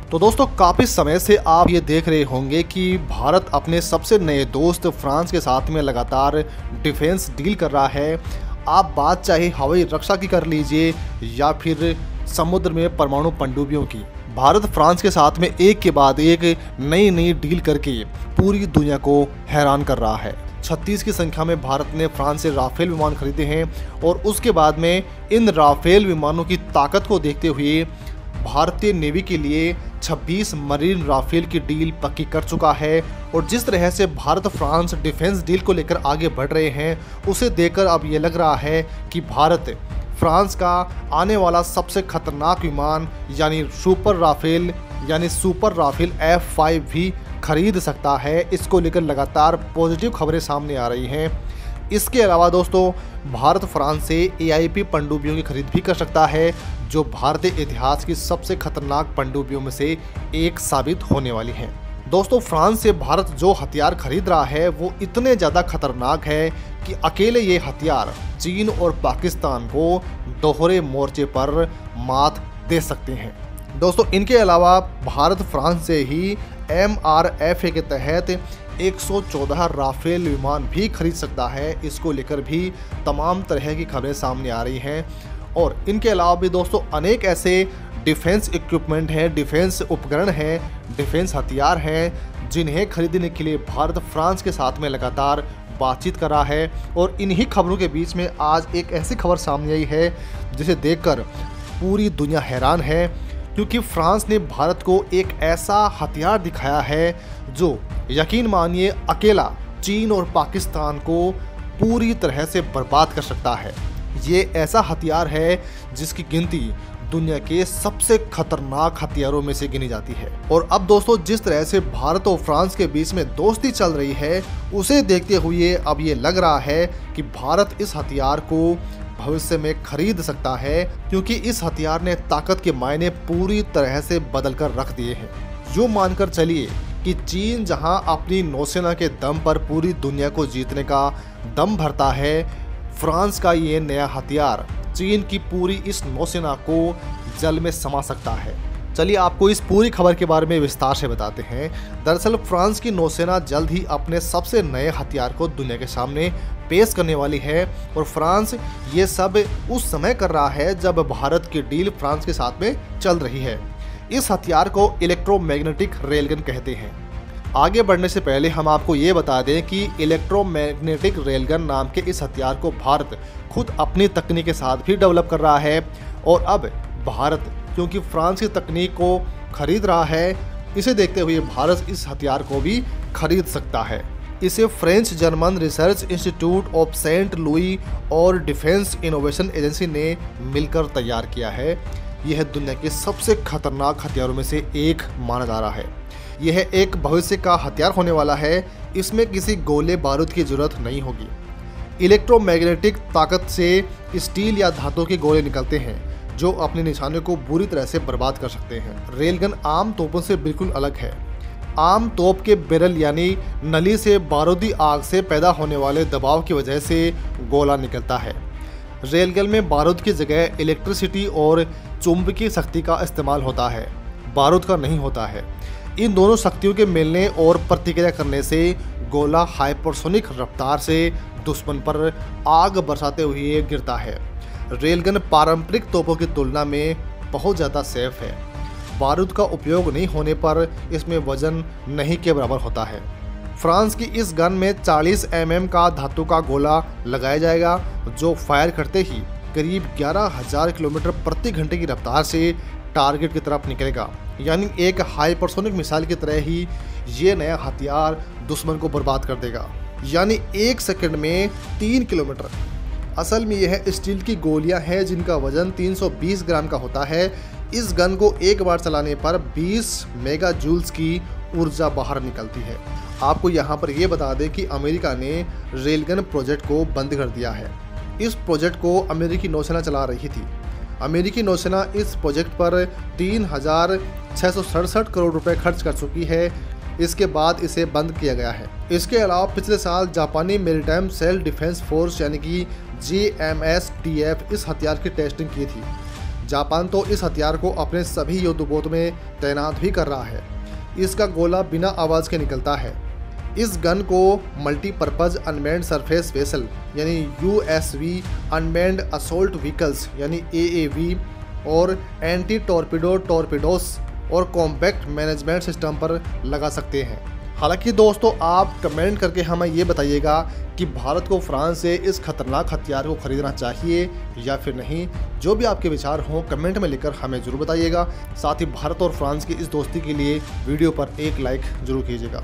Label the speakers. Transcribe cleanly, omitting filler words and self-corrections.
Speaker 1: तो दोस्तों काफ़ी समय से आप ये देख रहे होंगे कि भारत अपने सबसे नए दोस्त फ्रांस के साथ में लगातार डिफेंस डील कर रहा है। आप बात चाहे हवाई रक्षा की कर लीजिए या फिर समुद्र में परमाणु पनडुब्बियों की, भारत फ्रांस के साथ में एक के बाद एक नई नई डील करके पूरी दुनिया को हैरान कर रहा है। 36 की संख्या में भारत ने फ्रांस से राफेल विमान खरीदे हैं और उसके बाद में इन राफेल विमानों की ताकत को देखते हुए भारतीय नेवी के लिए 26 मरीन राफेल की डील पक्की कर चुका है। और जिस तरह से भारत फ्रांस डिफेंस डील को लेकर आगे बढ़ रहे हैं, उसे देखकर अब ये लग रहा है कि भारत फ्रांस का आने वाला सबसे खतरनाक विमान यानी सुपर राफेल F5 भी खरीद सकता है। इसको लेकर लगातार पॉजिटिव खबरें सामने आ रही हैं। इसके अलावा दोस्तों भारत फ्रांस से AIP पनडुब्बियों की खरीद भी कर सकता है, जो भारतीय इतिहास की सबसे खतरनाक पनडुब्बियों में से एक साबित होने वाली हैं। दोस्तों फ्रांस से भारत जो हथियार खरीद रहा है वो इतने ज़्यादा खतरनाक है कि अकेले ये हथियार चीन और पाकिस्तान को दोहरे मोर्चे पर मात दे सकते हैं। दोस्तों इनके अलावा भारत फ्रांस से ही MRFA के तहत 114 राफेल विमान भी खरीद सकता है। इसको लेकर भी तमाम तरह की खबरें सामने आ रही हैं। और इनके अलावा भी दोस्तों अनेक ऐसे डिफेंस इक्विपमेंट हैं, डिफेंस उपकरण हैं, डिफेंस हथियार हैं जिन्हें खरीदने के लिए भारत फ्रांस के साथ में लगातार बातचीत कर रहा है। और इन्हीं खबरों के बीच में आज एक ऐसी खबर सामने आई है जिसे देखकर पूरी दुनिया हैरान है, क्योंकि फ्रांस ने भारत को एक ऐसा हथियार दिखाया है जो यकीन मानिए अकेला चीन और पाकिस्तान को पूरी तरह से बर्बाद कर सकता है। ये ऐसा हथियार है जिसकी गिनती दुनिया के सबसे खतरनाक हथियारों में से गिनी जाती है। और अब दोस्तों जिस तरह से भारत और फ्रांस के बीच में दोस्ती चल रही है, उसे देखते हुए अब ये लग रहा है कि भारत इस हथियार को भविष्य में खरीद सकता है, क्योंकि इस हथियार ने ताकत के मायने पूरी तरह से बदल कर रख दिए हैं। यूँ मानकर चलिए कि चीन जहां अपनी नौसेना के दम पर पूरी दुनिया को जीतने का दम भरता है, फ्रांस का ये नया हथियार चीन की पूरी इस नौसेना को जल में समा सकता है। चलिए आपको इस पूरी खबर के बारे में विस्तार से बताते हैं। दरअसल फ्रांस की नौसेना जल्द ही अपने सबसे नए हथियार को दुनिया के सामने पेश करने वाली है। और फ्रांस ये सब उस समय कर रहा है जब भारत की डील फ्रांस के साथ में चल रही है। इस हथियार को इलेक्ट्रोमैग्नेटिक रेलगन कहते हैं। आगे बढ़ने से पहले हम आपको ये बता दें कि इलेक्ट्रोमैग्नेटिक रेलगन नाम के इस हथियार को भारत खुद अपनी तकनीक के साथ भी डेवलप कर रहा है। और अब भारत क्योंकि फ्रांस की तकनीक को खरीद रहा है, इसे देखते हुए भारत इस हथियार को भी खरीद सकता है। इसे French German research institute of Saint Louis और डिफेंस इनोवेशन एजेंसी ने मिलकर तैयार किया है। यह दुनिया के सबसे खतरनाक हथियारों में से एक माना जा रहा है। यह एक भविष्य का हथियार होने वाला है। इसमें किसी गोले बारूद की जरूरत नहीं होगी। इलेक्ट्रोमैग्नेटिक ताकत से स्टील या धातु के गोले निकलते हैं जो अपने निशाने को बुरी तरह से बर्बाद कर सकते हैं। रेलगन आम तोपों से बिल्कुल अलग है। आम तोप के बैरल यानी नली से बारूदी आग से पैदा होने वाले दबाव की वजह से गोला निकलता है। रेलगन में बारूद की जगह इलेक्ट्रिसिटी और चुंबकीय शक्ति का इस्तेमाल होता है, बारूद का नहीं होता है। इन दोनों शक्तियों के मिलने और प्रतिक्रिया करने से गोला हाइपरसोनिक रफ्तार से दुश्मन पर आग बरसाते हुए गिरता है। रेलगन पारंपरिक तोपों की तुलना में बहुत ज़्यादा सेफ है। बारूद का उपयोग नहीं होने पर इसमें वजन नहीं के बराबर होता है। फ्रांस की इस गन में 40 mm का धातु का गोला लगाया जाएगा, जो फायर करते ही करीब 11,000 किलोमीटर प्रति घंटे की रफ्तार से टारगेट की तरफ निकलेगा। यानी एक हाइपरसोनिक मिसाइल की तरह ही ये नया हथियार दुश्मन को बर्बाद कर देगा, यानी 1 सेकंड में 3 किलोमीटर। असल में यह स्टील की गोलियां हैं जिनका वजन 320 ग्राम का होता है। इस गन को एक बार चलाने पर 20 मेगा जूल्स की ऊर्जा बाहर निकलती है। आपको यहाँ पर यह बता दें कि अमेरिका ने रेलगन प्रोजेक्ट को बंद कर दिया है। इस प्रोजेक्ट को अमेरिकी नौसेना चला रही थी। अमेरिकी नौसेना इस प्रोजेक्ट पर 3,667 करोड़ रुपए खर्च कर चुकी है। इसके बाद इसे बंद किया गया है। इसके अलावा पिछले साल जापानी मैरीटाइम सेल्फ डिफेंस फोर्स यानी कि GMSDF इस हथियार की टेस्टिंग की थी, जापान तो इस हथियार को अपने सभी युद्धपोत में तैनात भी कर रहा है। इसका गोला बिना आवाज़ के निकलता है। इस गन को मल्टीपर्पज़ अनमैन्ड सरफेस वेसल यानी यूएसवी, अनमैन्ड असोल्ट व्हीकल्स यानी एएवी और एंटी टॉर्पीडो टॉर्पीडोस और कॉम्पैक्ट मैनेजमेंट सिस्टम पर लगा सकते हैं। हालांकि दोस्तों, आप कमेंट करके हमें ये बताइएगा कि भारत को फ्रांस से इस खतरनाक हथियार को खरीदना चाहिए या फिर नहीं। जो भी आपके विचार हों कमेंट में लिखकर हमें ज़रूर बताइएगा। साथ ही भारत और फ्रांस की इस दोस्ती के लिए वीडियो पर एक लाइक ज़रूर कीजिएगा।